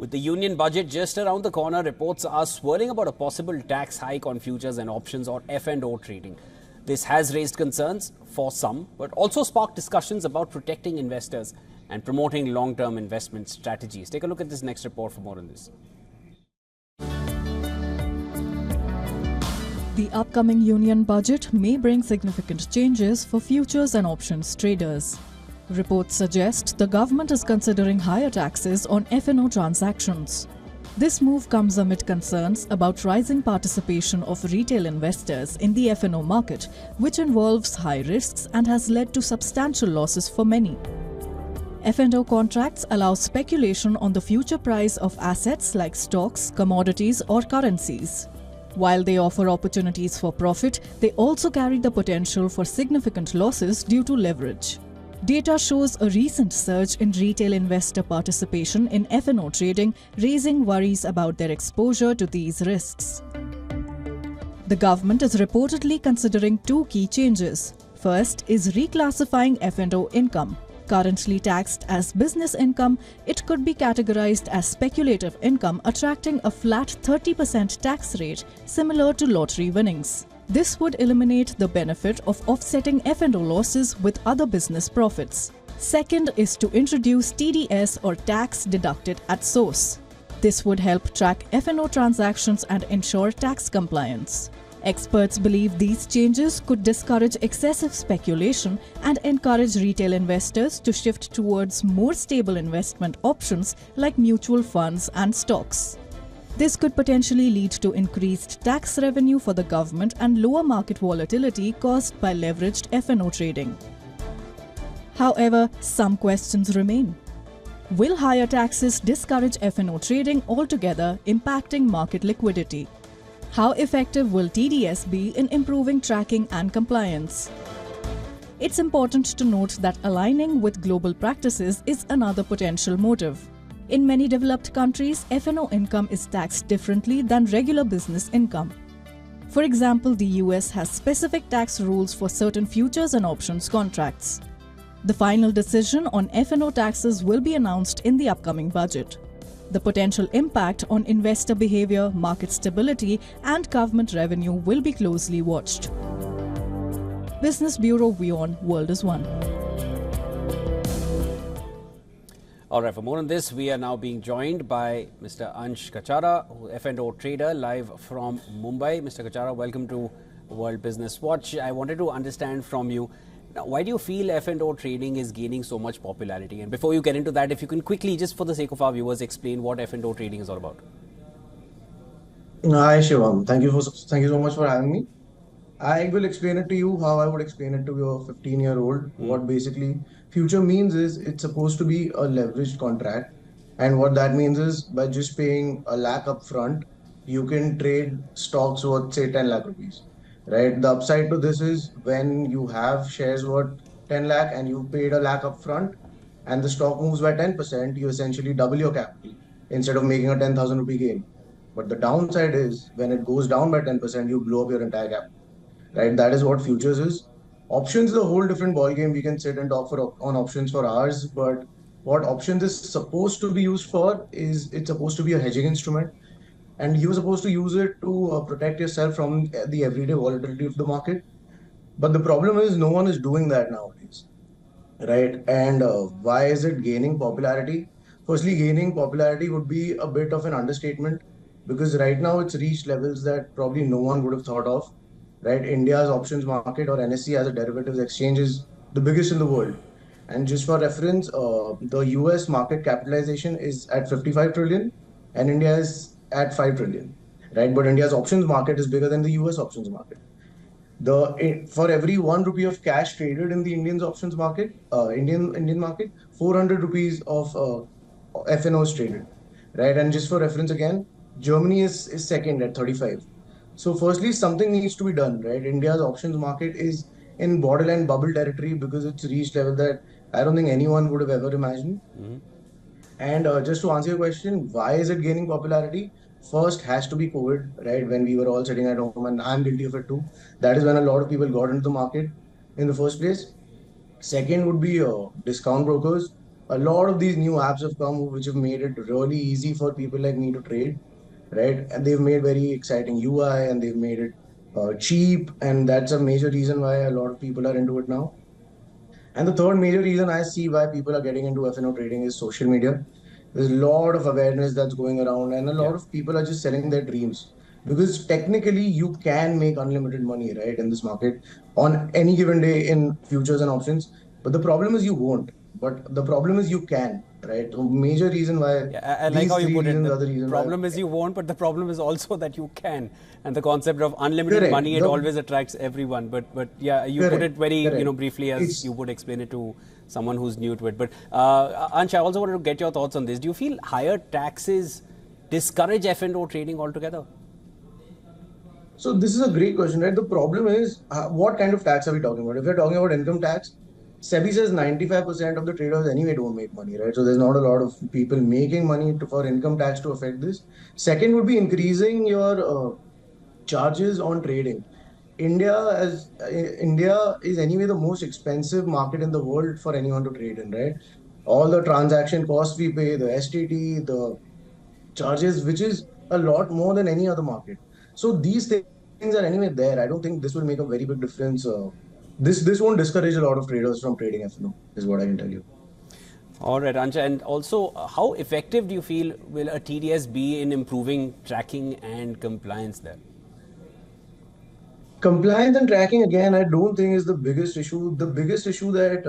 With the union budget just around the corner, reports are swirling about a possible tax hike on futures and options or F&O trading. This has raised concerns for some, but also sparked discussions about protecting investors and promoting long-term investment strategies. Take a look at this next report for more on this. The upcoming union budget may bring significant changes for futures and options traders. Reports suggest the government is considering higher taxes on F&O transactions. This move comes amid concerns about rising participation of retail investors in the F&O market, which involves high risks and has led to substantial losses for many. F&O contracts allow speculation on the future price of assets like stocks, commodities, or currencies. While they offer opportunities for profit, they also carry the potential for significant losses due to leverage. Data shows a recent surge in retail investor participation in F&O trading, raising worries about their exposure to these risks. The government is reportedly considering two key changes. First is reclassifying F&O income. Currently taxed as business income, it could be categorized as speculative income, attracting a flat 30% tax rate similar to lottery winnings. This would eliminate the benefit of offsetting F&O losses with other business profits. Second is to introduce TDS or tax deducted at source. This would help track F&O transactions and ensure tax compliance. Experts believe these changes could discourage excessive speculation and encourage retail investors to shift towards more stable investment options like mutual funds and stocks. This could potentially lead to increased tax revenue for the government and lower market volatility caused by leveraged F&O trading. However, some questions remain. Will higher taxes discourage F&O trading altogether, impacting market liquidity? How effective will TDS be in improving tracking and compliance? It's important to note that aligning with global practices is another potential motive. In many developed countries, F&O income is taxed differently than regular business income. For example, the US has specific tax rules for certain futures and options contracts. The final decision on F&O taxes will be announced in the upcoming budget. The potential impact on investor behavior, market stability, and government revenue will be closely watched. Business Bureau WION, World is One. All right, for more on this, we are now being joined by Mr. Ansh Kachara, F&O trader, live from Mumbai. Mr. Kachara, welcome to World Business Watch. I wanted to understand from you, now, why do you feel F&O trading is gaining so much popularity? And before you get into that, if you can quickly, just for the sake of our viewers, explain what F&O trading is all about. Hi Shivam, thank you so much for having me. I will explain it to you how I would explain it to your 15-year-old. What basically future means is it's supposed to be a leveraged contract. And what that means is by just paying a lakh upfront, you can trade stocks worth say 10 lakh rupees, right? The upside to this is when you have shares worth 10 lakh and you paid a lakh upfront and the stock moves by 10%, you essentially double your capital instead of making a 10,000 rupee gain. But the downside is when it goes down by 10%, you blow up your entire capital. Right, that is what futures is. Options is a whole different ball game. We can sit and talk on options for hours, but what options is supposed to be used for is it's supposed to be a hedging instrument, and you're supposed to use it to protect yourself from the everyday volatility of the market. But the problem is no one is doing that nowadays, right? And why is it gaining popularity? Firstly, gaining popularity would be a bit of an understatement because right now it's reached levels that probably no one would have thought of. Right, India's options market or NSE as a derivatives exchange is the biggest in the world. And just for reference, the US market capitalization is at 55 trillion and India is at 5 trillion. Right, but India's options market is bigger than the US options market. For every 1 rupee of cash traded in the Indian options market, Indian market, 400 rupees of F&O is traded. Right, and just for reference again, Germany is second at 35. So firstly, something needs to be done, right? India's options market is in borderline bubble territory because it's reached level that I don't think anyone would have ever imagined. And just to answer your question, why is it gaining popularity? First has to be COVID, right? When we were all sitting at home, and I'm guilty of it too. That is when a lot of people got into the market in the first place. Second would be discount brokers. a lot of these new apps have come which have made it really easy for people like me to trade, right? And they've made very exciting UI and they've made it cheap, and that's a major reason why a lot of people are into it now. And the third major reason I see why people are getting into F&O trading is social media. There's a lot of awareness that's going around, and a lot of people are just selling their dreams. Because technically, you can make unlimited money, right, in this market on any given day in futures and options. But the problem is you won't. But the problem is you can, right? So major reason why Yeah, I like these how you three put it. reasons The are the reason problem why. is you won't, but the problem is also that you can. And the concept of unlimited Correct. money, it always attracts everyone. But yeah, you put it very Correct. briefly as It's you would explain it to someone who's new to it. But Ansh, I also wanted to get your thoughts on this. Do you feel higher taxes discourage F&O trading altogether? So this is a great question, right? The problem is, what kind of tax are we talking about? If we're talking about income tax, SEBI says 95% of the traders anyway don't make money, right? So there's not a lot of people making money for income tax to affect this. Second would be increasing your charges on trading. India is anyway the most expensive market in the world for anyone to trade in, right? All the transaction costs we pay, the STT, the charges, which is a lot more than any other market. So these things are anyway there. I don't think this will make a very big difference. This won't discourage a lot of traders from trading F&O, is what I can tell you. All right, Ansha. And also, how effective do you feel will a TDS be in improving tracking and compliance there? Compliance and tracking, again, I don't think is the biggest issue. The biggest issue that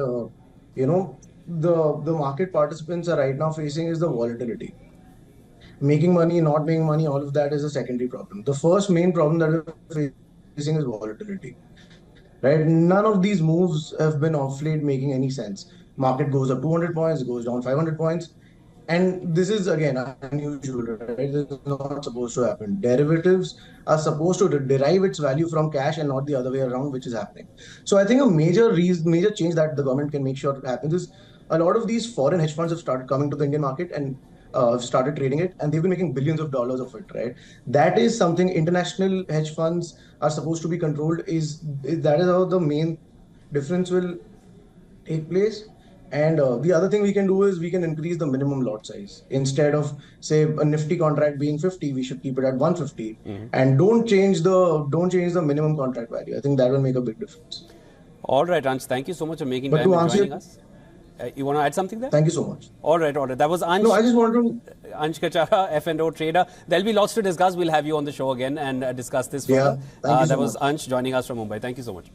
the market participants are right now facing is the volatility. Making money, not making money, all of that is a secondary problem. The first main problem that we're facing is volatility, right? None of these moves have been off late making any sense. Market goes up 200 points, it goes down 500 points. And this is again unusual, right? This is not supposed to happen. Derivatives are supposed to derive its value from cash and not the other way around, which is happening. So I think a major change that the government can make sure happens is a lot of these foreign hedge funds have started coming to the Indian market and started trading it, and they've been making billions of dollars of it, right? That is something international hedge funds are supposed to be controlled. That is how the main difference will take place. And the other thing we can do is we can increase the minimum lot size. Instead of, say, a Nifty contract being 50, we should keep it at 150, and don't change the minimum contract value. I think that will make a big difference. All right, Ansh. Thank you so much for making But time to and answer joining us. You want to add something there? Thank you so much. All right. That was Ansh. No, I just want to. Ansh Kachara, F&O trader. There'll be lots to discuss. We'll have you on the show again and discuss this Yeah, further. thank you so That was much. Ansh joining us from Mumbai. Thank you so much.